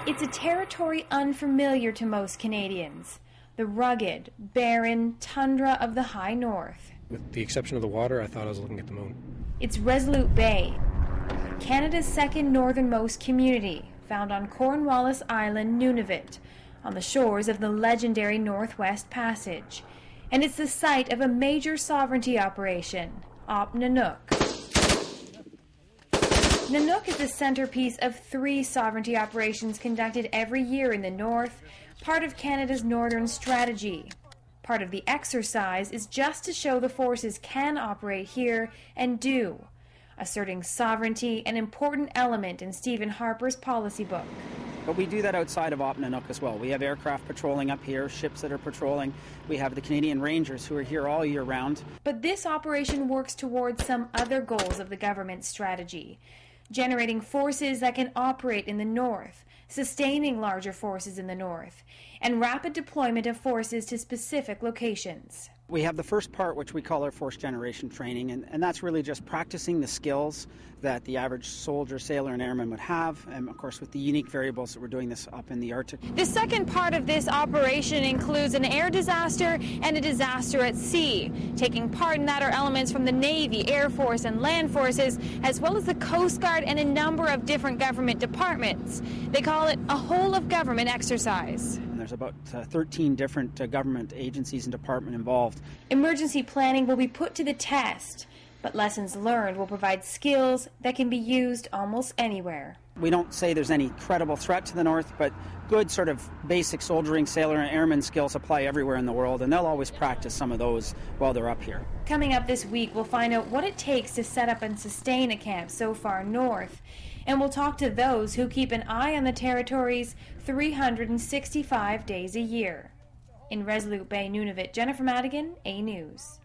It's a territory unfamiliar to most Canadians, the rugged, barren tundra of the high north. With the exception of the water, I thought I was looking at the moon. It's Resolute Bay, Canada's second northernmost community, found on Cornwallis Island, Nunavut, on the shores of the legendary Northwest Passage. And it's the site of a major sovereignty operation, Operation Nanook. Nanook is the centerpiece of 3 sovereignty operations conducted every year in the north, part of Canada's northern strategy. Part of the exercise is just to show the forces can operate here and do, asserting sovereignty, an important element in Stephen Harper's policy book. But we do that outside of Operation Nanook as well. We have aircraft patrolling up here, ships that are patrolling. We have the Canadian Rangers who are here all year round. But this operation works towards some other goals of the government's strategy, generating forces that can operate in the north, sustaining larger forces in the north, and rapid deployment of forces to specific locations. We have the first part, which we call our force generation training, and that's really just practicing the skills that the average soldier, sailor, and airman would have, and of course with the unique variables that we're doing this up in the Arctic. The second part of this operation includes an air disaster and a disaster at sea. Taking part in that are elements from the Navy, Air Force, and Land Forces, as well as the Coast Guard and a number of different government departments. They call it a whole-of-government exercise. There's about 13 different government agencies and departments involved. Emergency planning will be put to the test, but lessons learned will provide skills that can be used almost anywhere. We don't say there's any credible threat to the north, but good sort of basic soldiering, sailor, and airman skills apply everywhere in the world, and they'll always practice some of those while they're up here. Coming up this week, we'll find out what it takes to set up and sustain a camp so far north, and we'll talk to those who keep an eye on the territories 365 days a year. In Resolute Bay, Nunavut, Jennifer Madigan, A News.